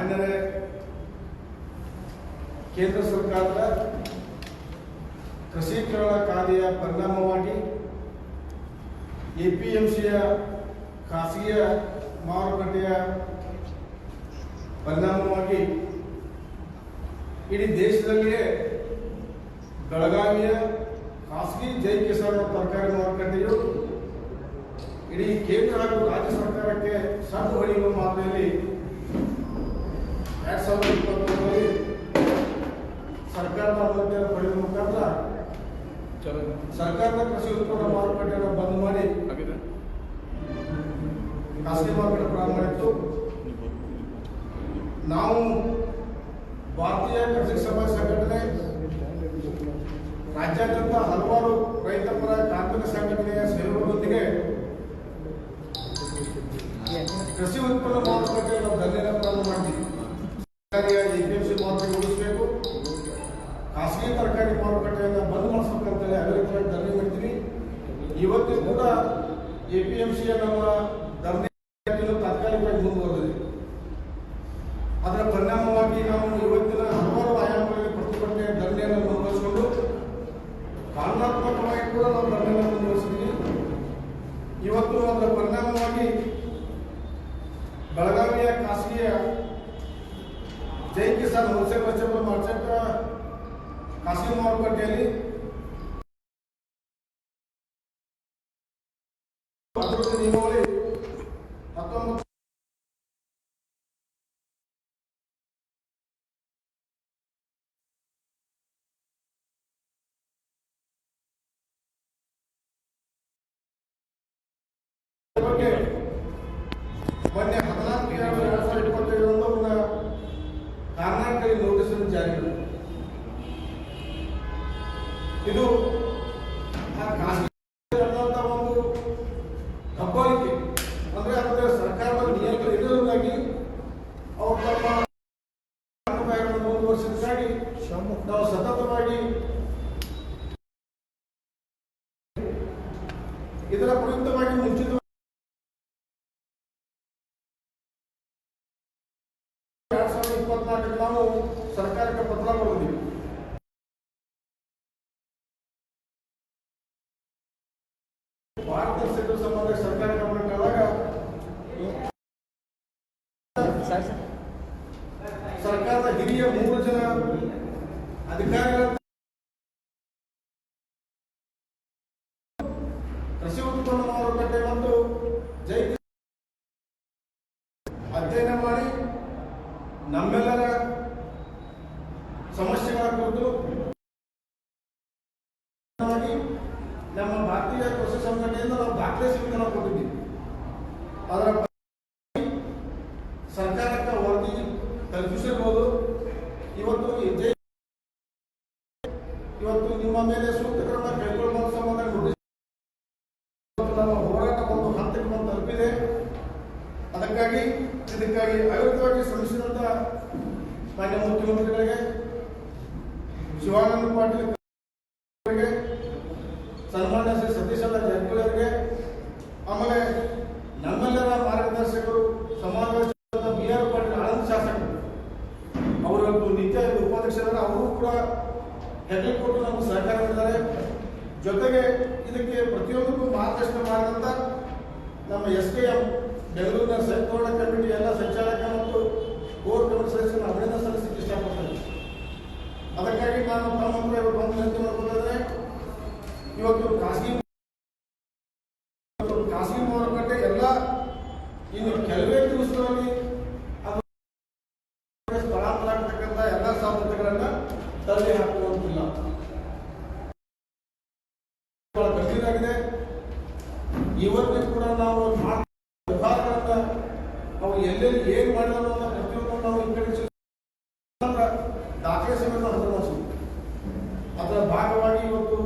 ಮಾನ್ಯರೇ, ಕೇಂದ್ರ ಸರ್ಕಾರದ ಕೃಷಿ ಕೇರಳ ಕಾಯ್ದೆಯ ಪರಿಣಾಮವಾಗಿ ಎಪಿಎಂಸಿಯ ಖಾಸಗಿ ಮಾರುಕಟ್ಟೆಯ ಪರಿಣಾಮವಾಗಿ ಇಡೀ ದೇಶದಲ್ಲಿಯೇ ಬೆಳಗಾವಿಯ ಖಾಸಗಿ ಜೈ ಕಿಸಾನ್ ತರಕಾರಿ ಮಾರುಕಟ್ಟೆಯು ಇಡೀ ಕೇಂದ್ರ ಹಾಗೂ ರಾಜ್ಯ ಸರ್ಕಾರಕ್ಕೆ ಸಣ್ಣ ಹೊಡೆಯುವ ಮಾದರಿಯಲ್ಲಿ 2023ರಲ್ಲಿ ಸರ್ಕಾರದ ಅನುಮತಿಯನ್ನು ಪಡೆಯುವ ಮುಖಾಂತರ ಸರ್ಕಾರದ ಕೃಷಿ ಉತ್ಪನ್ನ ಮಾರುಕಟ್ಟೆಯನ್ನು ಬಂದ್ ಮಾಡಿ ಖಾಸಗಿ ಮಾರುಕಟ್ಟೆ ಪ್ರಾರಂಭ ಮಾಡಿತ್ತು. ನಾವು ಭಾರತೀಯ ಕೃಷಿ ಸಮಾಜ ಸಂಘಟನೆ ರಾಜ್ಯಾದ್ಯಂತ ಹಲವಾರು ರೈತ ಪರ ಕಾರ್ಮಿಕ ಸಂಘಟನೆಯ ಸಹಯೋಗದೊಂದಿಗೆ ಕೃಷಿ ಉತ್ಪನ್ನ ಮಾರುಕಟ್ಟೆಯನ್ನು ಧರಣಿಯನ್ನು ಪ್ರಾರಂಭ ಮಾಡಿದ್ದೀವಿ. ಸರ್ಕಾರಿಯ ಎಪಿಎಂಸಿ ಮಾರುಕಟ್ಟೆ ಉಳಿಸಬೇಕು, ಖಾಸಗಿ ತರಕಾರಿ ಮಾರುಕಟ್ಟೆಯನ್ನು ಬಂದ್ ಮಾಡಿಸಬೇಕಂತೇಳಿ ಅವಿರತವಾಗಿ ಧರಣಿ ಮಾಡಿದ್ದೀವಿ. ಇವತ್ತು ಕೂಡ ಎಪಿಎಂಸಿಯ ನಮ್ಮ ಧರಣಿ ತಾತ್ಕಾಲಿಕವಾಗಿ ಮುಂದುವರೆದಿದೆ. ಅದರ ಪರಿಣಾಮವಾಗಿ ನಾವು ಇವತ್ತಿನ ಹಲವಾರು ಆಯಾಮಗಳಲ್ಲಿ ಪ್ರತಿಭಟನೆ ಧರಣಿಯನ್ನು ಮುಂದುವರಿಸಿಕೊಂಡು ಕಾನೂನಾತ್ಮಕವಾಗಿ ಕೂಡ ನಾವು ಧರಣಿಯನ್ನು ಮುಂದುವರಿಸಿದ್ದೀವಿ. ಇವತ್ತು ಅದರ ಪರಿಣಾಮವಾಗಿ ಬೆಳಗಾವಿಯ ಖಾಸಗಿಯ ಜೈ ಕಿಸಾನ್ ಹೋಲ್ಸೇಲ್ ವೆಜಿಟೇಬಲ್ ಮಾರ್ಕೆಟ್ ಖಾಸಗಿ ಮಾರುಕಟ್ಟೆಯಲ್ಲಿ ನಿಯಮಾವಳಿ 19 ಬಗ್ಗೆ ಮೊನ್ನೆ 14/2/2025 ಕರ್ನಾಟಕ ನೋಟಿಸ್ ಅನ್ನು ಜಾರಿ ಮಾಡಿದೆ. ಇದು ಖಾಸಗಿ ಒಂದು ಕಬ್ಬಳಿಕೆ ಅಂದ್ರೆ ಅದರ ಸರ್ಕಾರದ ನಿಯಂತ್ರಣ ಇದರಿಂದಾಗಿ ಅವರು ತಮ್ಮ ಮುಂದುವರಿಸಿದ್ದಾಗಿ ನಾವು ಸತತವಾಗಿ ಇದರ ಪ್ರಯುಕ್ತವಾಗಿ ಮುಂಚಿತ 2024 ನಾವು ಸರ್ಕಾರಕ್ಕೆ ಪತ್ರ ಬರೆದಿದ್ದೀವಿ. ಭಾರತ ಸೇತುವೆ ಸಂಬಂಧ ಸರ್ಕಾರ ಗಮನಕ್ಕೆ ಆದಾಗ ಸರ್ಕಾರದ ಹಿರಿಯ 3 ಜನ ಅಧಿಕಾರಿಗಳ ಕೃಷಿ ಉತ್ಪನ್ನ ಮಾರುಕಟ್ಟೆ ಮತ್ತು ಜೈ ಅಧ್ಯಯನ ಮಾಡಿ ನಮ್ಮೆಲ್ಲರ ಸಮಸ್ಯೆಗಳ ಕುರಿತು ನಮ್ಮ ಭಾರತೀಯ ಕೃಷಿ ಸಂಘಟನೆಯಿಂದ ನಾವು ದಾಖಲೆ ಸಮಿತಿಯನ್ನು ಕೊಟ್ಟಿದ್ದೀವಿ. ಅದರ ಸರ್ಕಾರಕ್ಕೆ ವರದಿ ತಲುಪಿಸಿರ್ಬೋದು. ಇವತ್ತು ನಿಮ್ಮ ಮೇಲೆ ಸೂಕ್ತ ಕ್ರಮ ಕೈಗೊಳ್ಳುವ ಸಂಬಂಧ ನೋಟಿಸ್ ನಮ್ಮ ಹೋರಾಟ ಒಂದು ಹಂತಕ್ಕೆ ಬಂದು ತಲುಪಿದೆ. ಇದಕ್ಕಾಗಿ ಅವಿರತವಾಗಿ ಶ್ರಮಿಸಿದಂತ ಮಾನ್ಯ ಮುಖ್ಯಮಂತ್ರಿಗಳಿಗೆ, ಶಿವಾನಂದ ಪಾಟೀಲ್ ಅವರಿಗೆ, ಸನ್ಮಾನ್ಯ ಶ್ರೀ ಸತೀಶ್ ಜಾರಕಿಹೊಳಿ ಅವರಿಗೆ, ಆಮೇಲೆ ನಮ್ಮೆಲ್ಲರ ಮಾರ್ಗದರ್ಶಕರು ಸಮಾಜವಾದಿ BR ಪಾಟೀಲ್ ಆಳಂದ ಶಾಸಕರು ಅವರು ನಿತ್ಯ ಉಪಾಧ್ಯಕ್ಷರಾದ ಅವರು ಕೂಡ ಹೆಗಲು ಕೊಟ್ಟು ನಮಗೆ ಸಹಕಾರ ನೀಡಿದ್ದಾರೆ. ಜೊತೆಗೆ ಇದಕ್ಕೆ ಪ್ರತಿಯೊಂದಕ್ಕೂ ಮಾರ್ಗದರ್ಶನ ಮಾಡಿದಂತ ನಮ್ಮ SKM ಬೆಂಗಳೂರಿನ ಸಂಘಟನಾ ಕಮಿಟಿ ಎಲ್ಲ ಸಂಚಾಲಕ ಮತ್ತು ಕೋರ್ ಕಮಿಟಿ ಸದಸ್ಯರನ್ನು ಅಭಿನಂದನೆ ಸಲ್ಲಿಸಲಿಕ್ಕೆ ಇಷ್ಟಪಡ್ತೇನೆ. ಅದಕ್ಕಾಗಿ ನಾನು ತಮ್ಮ ಹತ್ರ ಒಂದು ವಿನಂತಿ ಮಾಡಿಕೊಂಡಿದ್ದೇನೆ. ಇವತ್ತು ಖಾಸಗಿ ಮಾರುಕಟ್ಟೆ ಎಲ್ಲ ಇನ್ನು ಕೆಲವೇ ದಿವಸಗಳಲ್ಲಿ ಅದು ಸ್ಥಳಾಂತರ ಆಗ್ತಕ್ಕಂಥ ಎಲ್ಲ ಸಾಧ್ಯತೆಗಳನ್ನ ತಳ್ಳಿ ಹಾಕುವಂತಿಲ್ಲ. ಬಹಳ ಗಂಭೀರ ಆಗಿದೆ. ಇವತ್ತಿಗೂ ಕೂಡ ನಾವು ವ್ಯವಹಾರಗಳನ್ನ ನಾವು ಎಲ್ಲೆಲ್ಲಿ ಏನ್ ಮಾಡಿದ್ರು ಅಂತ ಪ್ರತಿಯೊಂದು ನಾವು ಈ ಕಡೆ ದಾಖಲೆ ಸಮೇತ ಹಸ್ತಾಂತರಿಸಿದ್ವಿ. ಅದರ ಭಾಗವಾಗಿ ಇವತ್ತು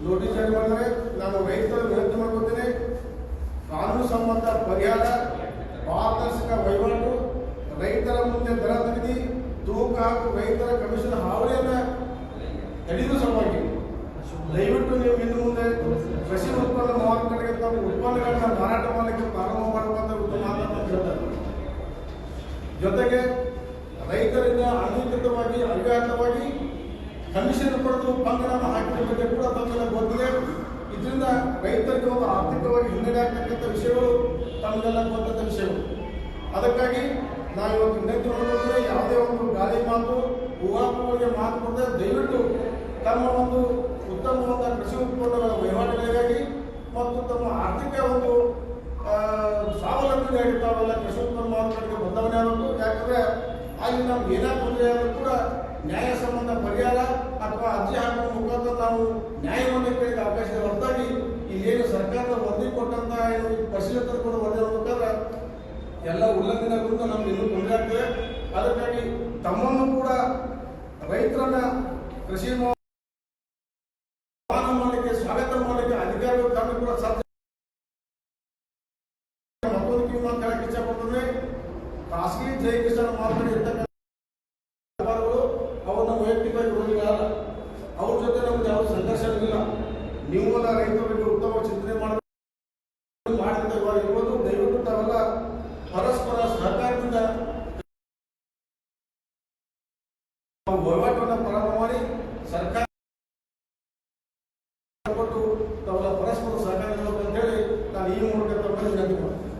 ನೋಟಿಸ್ ಜಾರಿ ಮಾಡಿದರೆ ನಾನು ರೈತರ ವಿನಂತಿ ಮಾಡ್ಕೊತೇನೆ. ಕಾನೂನು ಸಂಬಂಧ ಪರಿಹಾರ, ಪಾರದರ್ಶಕ ವಹಿವಾಟು, ರೈತರ ಮುಂದೆ ದರ ನಿಗದಿ, ತೂಕ ಹಾಗೂ ರೈತರ ಕಮಿಷನ್ ಹಾವಳಿಯನ್ನ ತಡೆಯುವ ಸಲುವಾಗಿ ದಯವಿಟ್ಟು ನೀವು ಇನ್ನು ಮುಂದೆ ಕೃಷಿ ಉತ್ಪನ್ನ ಮಾರುಕಟ್ಟೆಗೆ ತಮ್ಮ ಉತ್ಪನ್ನಗಳನ್ನ ಮಾರಾಟ ಮಾಡಲಿಕ್ಕೆ ಪ್ರಾರಂಭ ಮಾಡುವಂತ ಉತ್ತಮ ಅಂತ ಹೇಳ್ತಾರೆ. ಜೊತೆಗೆ ರೈತರಿಂದ ಅನಧಿಕೃತವಾಗಿ ಅವಿಘಾತವಾಗಿ ಕಮಿಷನ್ ಪಡೆದು ಬಂಧನ ಹಾಕಿದ ಬಗ್ಗೆ ಕೂಡ ತಮಗೆಲ್ಲ ಗೊತ್ತಿದೆ. ಇದರಿಂದ ರೈತರಿಗೆ ಒಂದು ಆರ್ಥಿಕವಾಗಿ ಹಿನ್ನಡೆ ಆಗ್ತಕ್ಕಂಥ ವಿಷಯಗಳು ತಮಗೆಲ್ಲ ಗೊತ್ತಂತ ವಿಷಯಗಳು. ಅದಕ್ಕಾಗಿ ನಾವು ಇವತ್ತು ವಿನಂತಿ ಮಾಡೋದ್ರೆ ಯಾವುದೇ ಒಂದು ಗಾಳಿ ಮಾತು ಊಹಾಪೋಹಗಳಿಗೆ ಮಾತು ಕೊಡದೆ ದಯವಿಟ್ಟು ತಮ್ಮ ಒಂದು ಉತ್ತಮವಾದ ಕೃಷಿ ಉತ್ಪನ್ನಗಳ ವಹಿವಾಟುಗಳಿಗಾಗಿ ಮತ್ತು ತಮ್ಮ ಆರ್ಥಿಕ ಒಂದು ಸ್ವಾವಲಂಬಿಗಾಗಿ ತಾವೆಲ್ಲ ಕೃಷಿ ಉತ್ಪನ್ನ ಮಾರುಕಟ್ಟೆಗೆ ಬದಲಾವಣೆ ಆಗಬೇಕು. ಯಾಕಂದ್ರೆ ಅಲ್ಲಿ ನಮ್ಗೆ ಏನಾದ್ರು ತೊಂದರೆ ಆದರೂ ಕೂಡ ನ್ಯಾಯ ಸಂಬಂಧ ಪರಿಹಾರ ಅಥವಾ ಅರ್ಜಿ ಹಾಕುವ ಮುಖಾಂತರ ನಾವು ನ್ಯಾಯವನ್ನು ಕೇಳಿದ ಅವಕಾಶ ಇದೆ. ಹೊರತಾಗಿ ಇಲ್ಲೇನು ಸರ್ಕಾರದ ವರದಿ ಕೊಟ್ಟಂತ ಏನು ಪರಿಶೀಲನೆ ತೆಗೆದುಕೊಂಡು ವರದಿ ಮುಖಾಂತರ ಎಲ್ಲ ಉಲ್ಲಂಘನೆಗಳಿಂದ ನಮ್ಗೆ ಇನ್ನೂ ತೊಂದರೆ ಆಗ್ತದೆ. ಅದಕ್ಕಾಗಿ ತಮ್ಮನ್ನು ಕೂಡ ರೈತರನ್ನ ಕೃಷಿ ಮಾಡಲಿಕ್ಕೆ ಸ್ವಾಗತ ಮಾಡಲಿಕ್ಕೆ ಅಧಿಕಾರಿಗಳು ತಮ್ಮ ಕೂಡ ಸಾಧ್ಯ. ಮತ್ತೊಂದು ಕಿವಿ ಮಾತು ಹೇಳಕ್ಕೆ ಇಷ್ಟಪಡ್ತಂದ್ರೆ ಖಾಸಗಿ ಜೈ ಕಿಸಾನ್ ಮಾರ್ಕೆಟ್ ಇರ್ತಕ್ಕಂಥ ಅವ್ರು ನಮ್ಮ ವೈಯಕ್ತಿಕ ವಿರೋಧಿಗಳಲ್ಲ. ಅವ್ರ ಜೊತೆ ನಮ್ಗೆ ಯಾವ ಸಂಘರ್ಷವಿಲ್ಲ. ನೀವು ರೈತರ ಬಗ್ಗೆ ಉತ್ತಮ ಚಿಂತನೆ ಮಾಡಿದ ಇರ್ಬೋದು. ದಯವಿಟ್ಟು ತಾವೆಲ್ಲ ಪರಸ್ಪರ ಸಹಕಾರದಿಂದ ವಹಿವಾಟನ್ನು ಪ್ರಾರಂಭ ಮಾಡಿ ಸರ್ಕಾರ ಕೊಟ್ಟು ತಾವೆಲ್ಲ ಪರಸ್ಪರ ಸಹಕಾರ ಅಂತ ಹೇಳಿ ನಾನು ಈ ಮೂಲಕ ತಮ್ಮಲ್ಲಿ ವಿನಂತಿ ಮಾಡ್ತೀನಿ.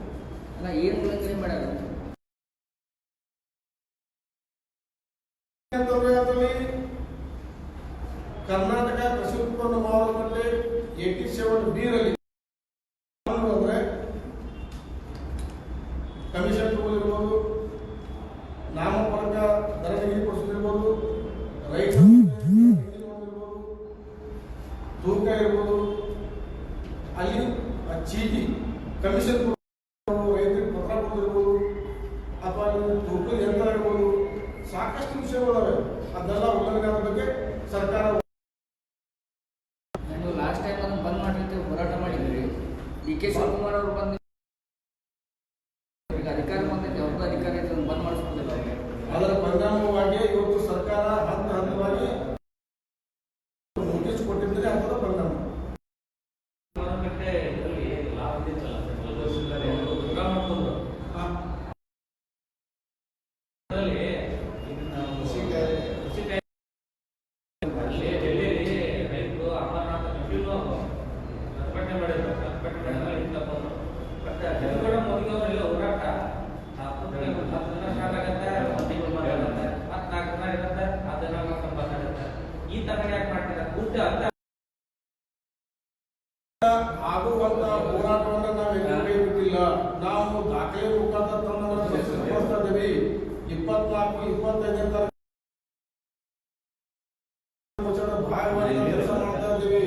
ಏನು ಉಲ್ಲಂಘನೆ ಮಾಡ್ಯಾರ ಕರ್ನಾಟಕ ಕೃಷಿ ಉತ್ಪನ್ನ ಮಾರುಕಟ್ಟೆ 87B ರಲ್ಲಿ ಅಂದ್ರೆ ಕಮಿಷನ್ ತಗೊಳ್ಳಿರ್ಬೋದು, ನಾಮಫಲಕ ದರ ನಿಗದಿಪಡಿಸೋದಿರ್ಬೋದು, ರೈತ ತೂಕ ಇರ್ಬೋದು, ಅಲ್ಲಿ ಚೀಟಿ ಕಮಿಷನ್ ರೈತರಿಗೆ ಪತ್ರ ಕೊಟ್ಟಿರ್ಬೋದು ಅಥವಾ ತೂಕದ ಯಂತ್ರ ಇರ್ಬೋದು, ಸಾಕಷ್ಟು ವಿಷಯಗಳಿವೆ. ಅದೆಲ್ಲ ಉಲ್ಲಂಘನೆ ಬಗ್ಗೆ ಸರ್ಕಾರ ಲಾಸ್ಟ್ ಟೈಮ್ ಅದನ್ನು ಬಂದ್ ಮಾಡಿರ್ತೀವಿ, ಹೋರಾಟ ಮಾಡಿದ್ರಿ. ಡಿ.ಕೆ. ಶಿವಕುಮಾರ್ ಅವರು ಬಂದು ಈಗ ಅಧಿಕಾರ ಬಂದೈತೆ, ಅವ್ರದ್ದು ಅಧಿಕಾರ ಐತೆ, ಅದನ್ನು ಬಂದ್ ಮಾಡಿಸ್ಬೋದಿಲ್ಲ. ಅದರ ಪರಿಣಾಮವಾಗಿ ಇವತ್ತು ಸರ್ಕಾರ ಹಂತ ಹಂತವಾಗಿ ನೋಟಿಸ್ ಕೊಟ್ಟಿದ್ರೆ ಅದರ ಪರಿಣಾಮ ಆಗುವಂತ ಹೋರಾಟವನ್ನು ನಾವು ಎಲ್ಲೂ ಕೈಬಿಟ್ಟಿಲ್ಲ. ನಾವು ದಾಖಲೆ ಮುಖಾಂತರ ತಮ್ಮನ್ನು ಸಿದ್ಧಪಡಿಸ್ತಾ ಇದ್ದೀವಿ. 24, 25 ಭಾಗವಾಗಿ ಕೆಲಸ ಮಾಡ್ತಾ ಇದ್ದೀವಿ.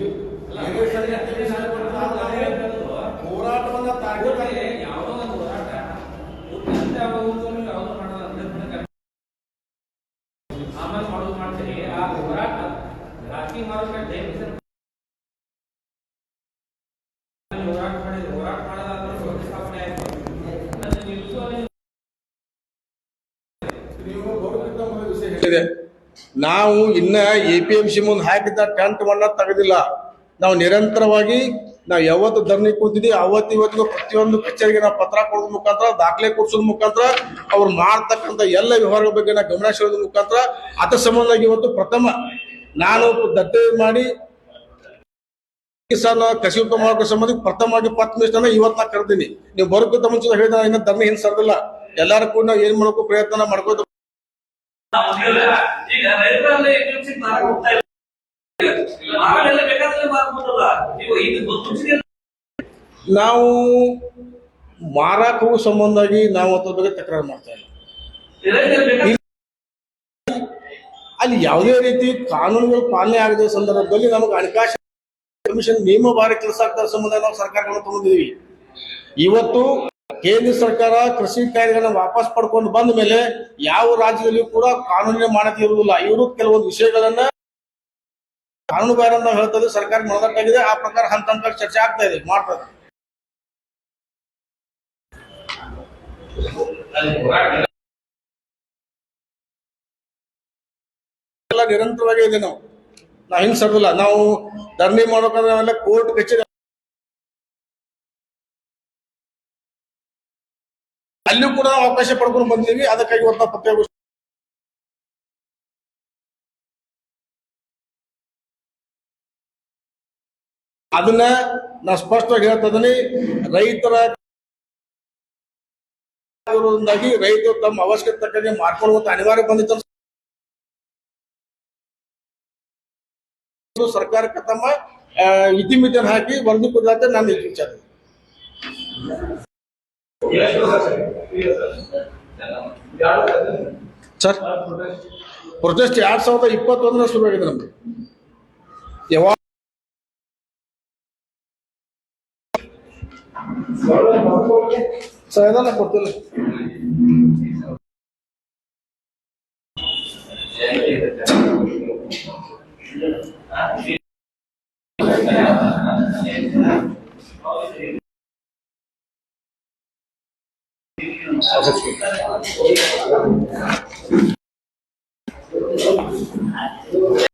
ಹೋರಾಟವನ್ನ ಯಾವುದೋ ಒಂದು ಹೋರಾಟ ಆಮೇಲೆ ಮಾಡೋದು ಮಾಡ್ತೀರಿ. ಆ ಹೋರಾಟ ರಾಜಕೀಯ ಮಾರುಕಟ್ಟೆ ಹೋರಾಟ ಮಾಡಿದ್ರೆ ಹೋರಾಟ ಮಾಡೋದಾದ್ರೂ ಸ್ಥಾಪನೆ ಆಯ್ತು. ನಾವು ಇನ್ನ APMC ಮುಂದೆ ಹಾಕಿದ್ದ ಟೆಂಟ್ ತೆಗೆದಿಲ್ಲ. ನಾವು ನಿರಂತರವಾಗಿ ನಾವು ಯಾವತ್ತು ಧರಣಿ ಕೂತಿದ್ವಿ ಇವತ್ತಿಗೂ ಪ್ರತಿಯೊಂದು ಕಚೇರಿಗೆ ನಾವು ಪತ್ರ ಕೊಡೋದ್ ಮುಖಾಂತರ, ದಾಖಲೆ ಕೊಡ್ಸೋದ್ ಮುಖಾಂತರ, ಅವ್ರು ಮಾಡ್ತಕ್ಕಂಥ ಎಲ್ಲ ವ್ಯವಹಾರಗಳ ಬಗ್ಗೆ ನಾವು ಗಮನ ಸೆಳೆಯೋದ್ರ ಮುಖಾಂತರ ಅದ ಸಂಬಂಧ ಇವತ್ತು ಪ್ರಥಮ ನಾನು ದತ್ತೆ ಮಾಡಿ ಕಿಸಾನ್ ಕೃಷಿ ಉತ್ಪನ್ನ ಮಾರುಕಟ್ಟೆ ಸಂಬಂಧ ಪ್ರಥಮವಾಗಿ ಪತ್ರ ಇವತ್ತು ನಾ ಕರೆದೀನಿ. ನೀವು ಬರೋಕ್ಕಿಂತ ಮುಂಚೆ ಹೇಳಿದ ಇನ್ನ ಧರಣಿ ಹಿಂದೆ ಸರ್ದಿಲ್ಲ. ಎಲ್ಲರೂ ಕೂಡ ನಾವು ಏನ್ ಮಾಡ್ಕೋ ಪ್ರಯತ್ನ ಮಾಡ್ಕೋತ ಈಗ ರೈತರಲ್ಲಿ ನಾವು ಮಾರಾಕ ಹೋಗೋ ಸಂಬಂಧವಾಗಿ ನಾವು ಅದ್ರ ಬಗ್ಗೆ ತಕರಾರು ಮಾಡ್ತಾ ಇಲ್ಲ. ಅಲ್ಲಿ ಯಾವುದೇ ರೀತಿ ಕಾನೂನುಗಳು ಪಾಲನೆ ಆಗದ ಸಂದರ್ಭದಲ್ಲಿ ನಮಗೆ ಹಣಕಾಸು ಕಮಿಷನ್ ನಿಯಮ ಬಾರಿ ಕೆಲಸ ಆಗ್ತಾ ಸಂಬಂಧ ನಾವು ಸರ್ಕಾರವನ್ನು ತಗೊಂಡಿದ್ದೀವಿ. ಇವತ್ತು ಕೇಂದ್ರ ಸರ್ಕಾರ ಕೃಷಿ ಕಾಯ್ದೆಗಳನ್ನ ವಾಪಸ್ ಪಡ್ಕೊಂಡು ಬಂದ ಮೇಲೆ ಯಾವ ರಾಜ್ಯದಲ್ಲಿಯೂ ಕೂಡ ಕಾನೂನಿನ ಮಾನ್ಯತೆ ಇರುವುದಿಲ್ಲ. ಇವರು ಕೆಲವೊಂದು ವಿಷಯಗಳನ್ನ ಕಾನೂನು ಬಾಹಿರ ಅಂತ ಹೇಳ್ತದೆ, ಸರ್ಕಾರ ಮನದಟ್ಟಾಗಿದೆ. ಆ ಪ್ರಕಾರ ಹಂತ ಹಂತ ಚರ್ಚೆ ಆಗ್ತಾ ಇದೆ, ಮಾಡ್ತದೆ. ನಿರಂತರವಾಗಿ ಇದೆ. ನಾವು ಹಿಂಗ್ ಸರ್ದಿಲ್ಲ. ನಾವು ಧರಣಿ ಮಾಡೋಕಂದ್ರೆ ನಾವೆಲ್ಲ ಕೋರ್ಟ್ ಕಚೇರಿ ಅಲ್ಲೂ ಕೂಡ ಅವಕಾಶ ಪಡ್ಕೊಂಡು ಬಂದಿದ್ದೀವಿ. ಅದಕ್ಕಾಗಿ ಇವತ್ತು ಪತ್ರಿಕಾಗೋಷ್ಠಿ ಅದನ್ನ ನಾ ಸ್ಪಷ್ಟವಾಗಿ ಹೇಳ್ತಾ ಇದೀನಿ. ರೈತರ ಇರೋದ್ರಿಂದಾಗಿ ರೈತರು ತಮ್ಮ ಅವಶ್ಯಕತೆ ತಕ್ಕಂಗೆ ಮಾಡ್ಕೊಳ್ಳುವಂತ ಅನಿವಾರ್ಯ ಬಂದಿತ್ತು. ಸರ್ಕಾರಕ್ಕೆ ತಮ್ಮ ಇತಿಮಿತಿಯನ್ನು ಹಾಕಿ ವರದಿ ಕೊಡಲಾತ ನಾನು ವಿಚಾರ ಸರ್. ಪ್ರೊಟೆಸ್ಟ್ 2021 ಶುರುವಾಗಿದೆ ನಮ್ದು. ಯಾವಾಗ ಸರ್ ಇದೆಲ್ಲ ಕೊಡ್ತಿಲ್ಲ.